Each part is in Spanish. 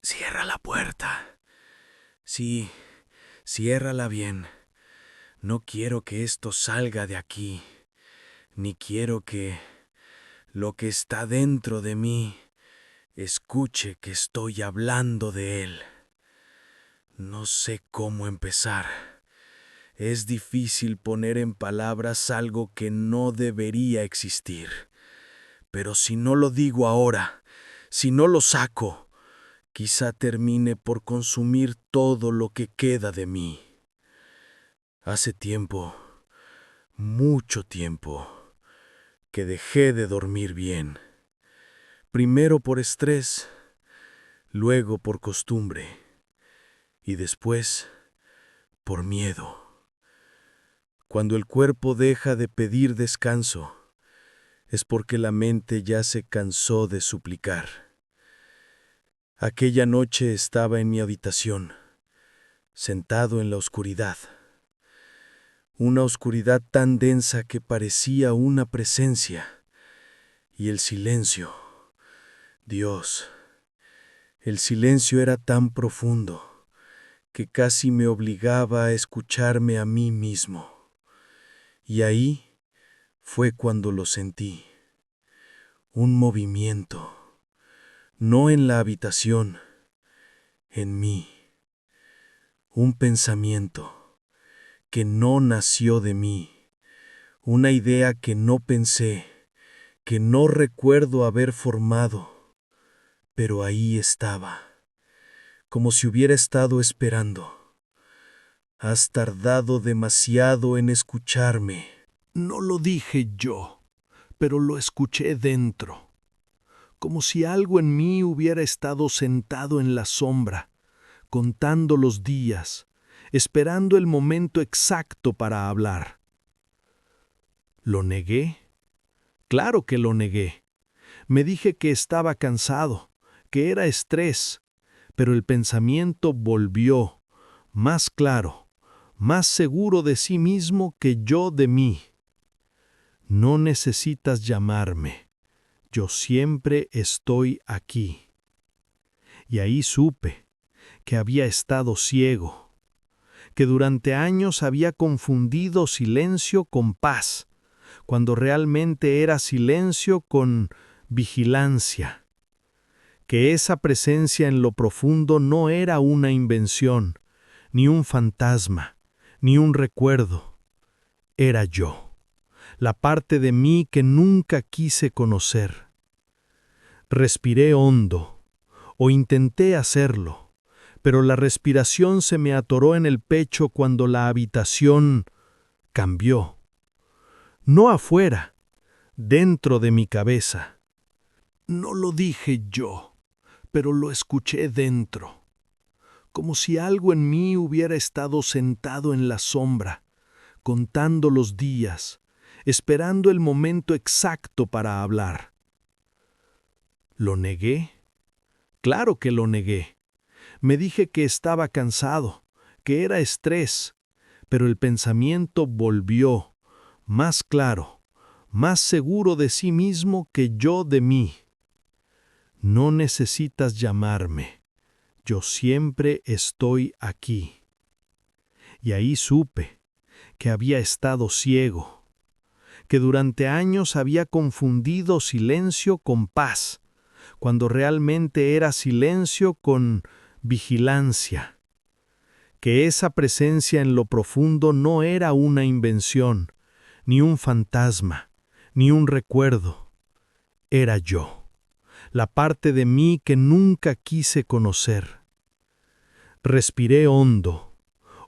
Cierra la puerta. Sí, ciérrala bien. No quiero que esto salga de aquí, ni quiero que lo que está dentro de mí escuche que estoy hablando de él. No sé cómo empezar. Es difícil poner en palabras algo que no debería existir. Pero si no lo digo ahora, si no lo saco, quizá termine por consumir todo lo que queda de mí. Hace tiempo, mucho tiempo, que dejé de dormir bien. Primero por estrés, luego por costumbre y después por miedo. Cuando el cuerpo deja de pedir descanso, es porque la mente ya se cansó de suplicar. Aquella noche estaba en mi habitación, sentado en la oscuridad. Una oscuridad tan densa que parecía una presencia. Y el silencio. Dios, el silencio era tan profundo que casi me obligaba a escucharme a mí mismo. Y ahí fue cuando lo sentí. Un movimiento, no en la habitación, en mí. Un pensamiento que no nació de mí. Una idea que no pensé, que no recuerdo haber formado, pero ahí estaba, como si hubiera estado esperando. Has tardado demasiado en escucharme. No lo dije yo, pero lo escuché dentro, como si algo en mí hubiera estado sentado en la sombra, contando los días, esperando el momento exacto para hablar. ¿Lo negué? Claro que lo negué. Me dije que estaba cansado, que era estrés, pero el pensamiento volvió, más claro, más seguro de sí mismo que yo de mí. No necesitas llamarme, yo siempre estoy aquí. Y ahí supe que había estado ciego, que durante años había confundido silencio con paz, cuando realmente era silencio con vigilancia, que esa presencia en lo profundo no era una invención, ni un fantasma, ni un recuerdo, era yo, la parte de mí que nunca quise conocer. Respiré hondo, o intenté hacerlo, pero la respiración se me atoró en el pecho cuando la habitación cambió. No afuera, dentro de mi cabeza. No lo dije yo, pero lo escuché dentro, como si algo en mí hubiera estado sentado en la sombra, contando los días, esperando el momento exacto para hablar. ¿Lo negué? Claro que lo negué. Me dije que estaba cansado, que era estrés, pero el pensamiento volvió, más claro, más seguro de sí mismo que yo de mí. No necesitas llamarme, yo siempre estoy aquí. Y ahí supe que había estado ciego, que durante años había confundido silencio con paz, cuando realmente era silencio con vigilancia, que esa presencia en lo profundo no era una invención, ni un fantasma, ni un recuerdo, era yo, la parte de mí que nunca quise conocer. Respiré hondo,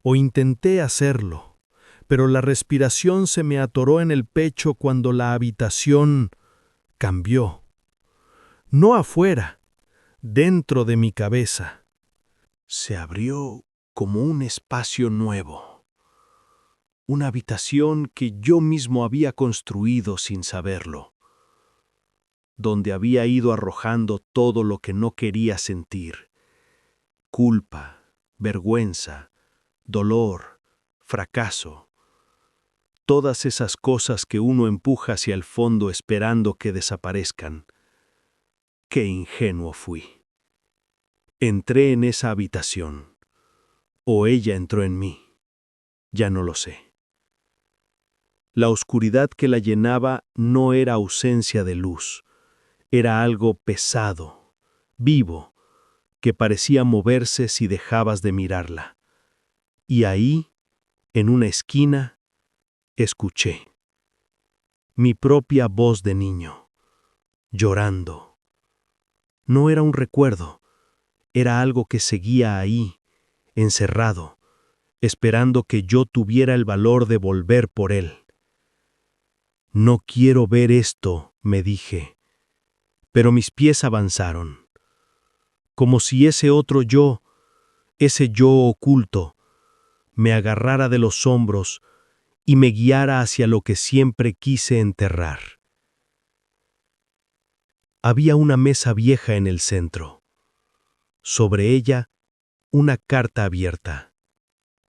o intenté hacerlo, pero la respiración se me atoró en el pecho cuando la habitación cambió. No afuera, dentro de mi cabeza. Se abrió como un espacio nuevo, una habitación que yo mismo había construido sin saberlo, donde había ido arrojando todo lo que no quería sentir: culpa, vergüenza, dolor, fracaso, todas esas cosas que uno empuja hacia el fondo esperando que desaparezcan. Qué ingenuo fui. Entré en esa habitación, o ella entró en mí, ya no lo sé. La oscuridad que la llenaba no era ausencia de luz, era algo pesado, vivo, que parecía moverse si dejabas de mirarla. Y ahí, en una esquina, escuché mi propia voz de niño, llorando. No era un recuerdo, era algo que seguía ahí, encerrado, esperando que yo tuviera el valor de volver por él. No quiero ver esto, me dije, pero mis pies avanzaron, como si ese otro yo, ese yo oculto, me agarrara de los hombros y me guiara hacia lo que siempre quise enterrar. Había una mesa vieja en el centro. Sobre ella, una carta abierta,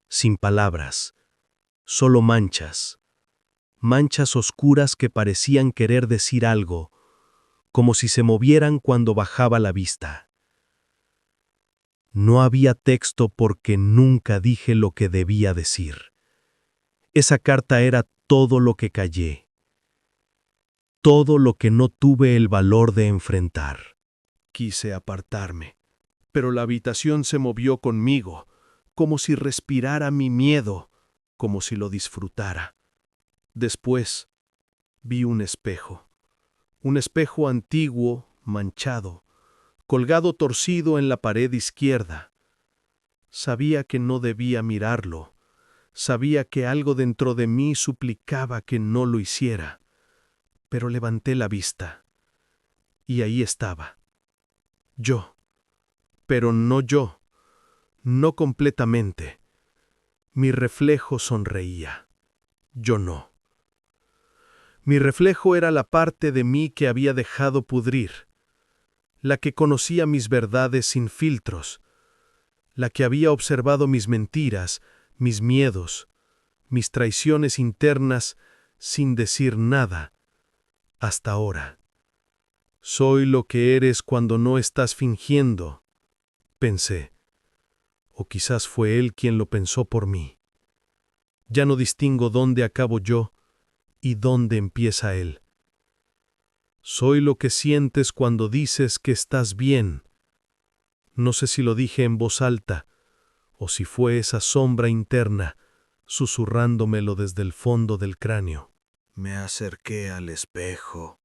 sin palabras, solo manchas, manchas oscuras que parecían querer decir algo, como si se movieran cuando bajaba la vista. No había texto porque nunca dije lo que debía decir. Esa carta era todo lo que callé, todo lo que no tuve el valor de enfrentar. Quise apartarme, pero la habitación se movió conmigo, como si respirara mi miedo, como si lo disfrutara. Después, vi un espejo antiguo, manchado, colgado torcido en la pared izquierda. Sabía que no debía mirarlo, sabía que algo dentro de mí suplicaba que no lo hiciera, pero levanté la vista, y ahí estaba. Yo, pero no yo, no completamente. Mi reflejo sonreía, yo no. Mi reflejo era la parte de mí que había dejado pudrir, la que conocía mis verdades sin filtros, la que había observado mis mentiras, mis miedos, mis traiciones internas sin decir nada, hasta ahora. Soy lo que eres cuando no estás fingiendo, pensé, o quizás fue él quien lo pensó por mí. Ya no distingo dónde acabo yo y dónde empieza él. Soy lo que sientes cuando dices que estás bien. No sé si lo dije en voz alta, o si fue esa sombra interna, susurrándomelo desde el fondo del cráneo. Me acerqué al espejo.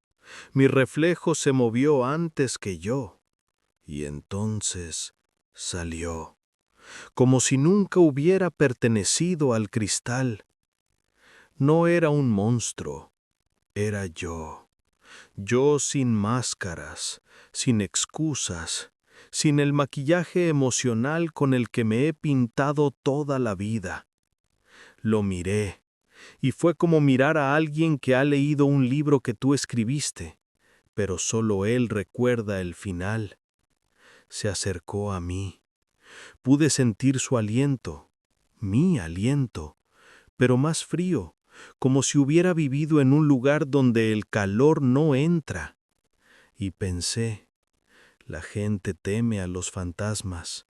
Mi reflejo se movió antes que yo, y entonces salió, como si nunca hubiera pertenecido al cristal. No era un monstruo, era yo. Yo sin máscaras, sin excusas, sin el maquillaje emocional con el que me he pintado toda la vida. Lo miré, y fue como mirar a alguien que ha leído un libro que tú escribiste, pero solo él recuerda el final. Se acercó a mí. Pude sentir su aliento, mi aliento, pero más frío, como si hubiera vivido en un lugar donde el calor no entra. Y pensé, la gente teme a los fantasmas,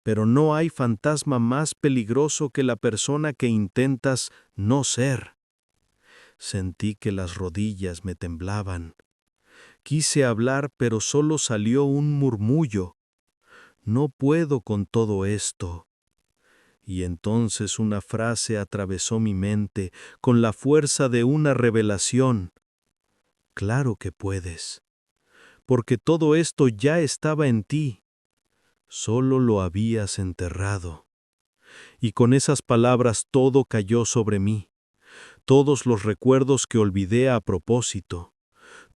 pero no hay fantasma más peligroso que la persona que intentas no ser. Sentí que las rodillas me temblaban. Quise hablar, pero solo salió un murmullo. No puedo con todo esto. Y entonces una frase atravesó mi mente con la fuerza de una revelación. Claro que puedes, porque todo esto ya estaba en ti, solo lo habías enterrado. Y con esas palabras todo cayó sobre mí, todos los recuerdos que olvidé a propósito,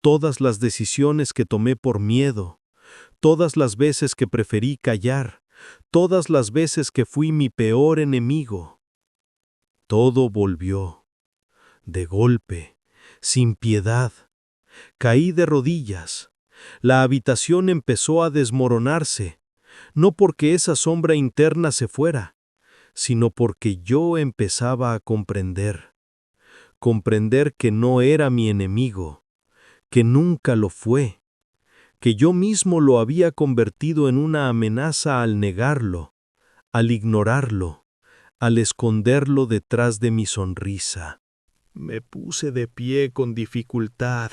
todas las decisiones que tomé por miedo, todas las veces que preferí callar, todas las veces que fui mi peor enemigo. Todo volvió, de golpe, sin piedad. Caí de rodillas. La habitación empezó a desmoronarse, no porque esa sombra interna se fuera, sino porque yo empezaba a comprender que no era mi enemigo, que nunca lo fue, que yo mismo lo había convertido en una amenaza al negarlo, al ignorarlo, al esconderlo detrás de mi sonrisa. Me puse de pie con dificultad.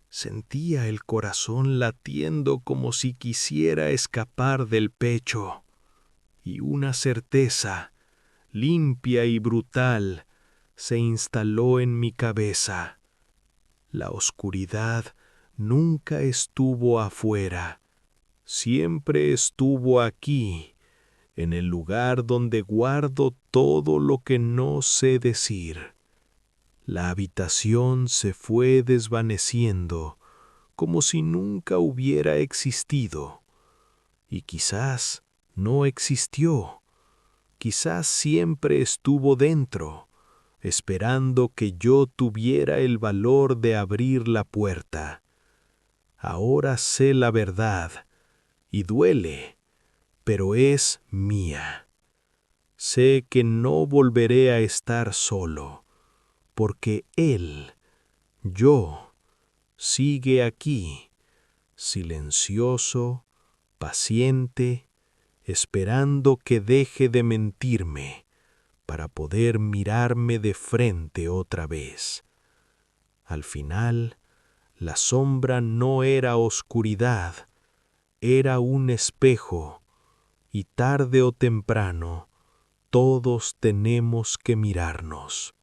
Sentía el corazón latiendo como si quisiera escapar del pecho, y una certeza, limpia y brutal, se instaló en mi cabeza. La oscuridad nunca estuvo afuera, siempre estuvo aquí, en el lugar donde guardo todo lo que no sé decir. La habitación se fue desvaneciendo, como si nunca hubiera existido. Y quizás no existió, quizás siempre estuvo dentro, esperando que yo tuviera el valor de abrir la puerta. Ahora sé la verdad, y duele, pero es mía. Sé que no volveré a estar solo, porque Él, yo, sigue aquí, silencioso, paciente, esperando que deje de mentirme para poder mirarme de frente otra vez. Al final, la sombra no era oscuridad, era un espejo, y tarde o temprano todos tenemos que mirarnos.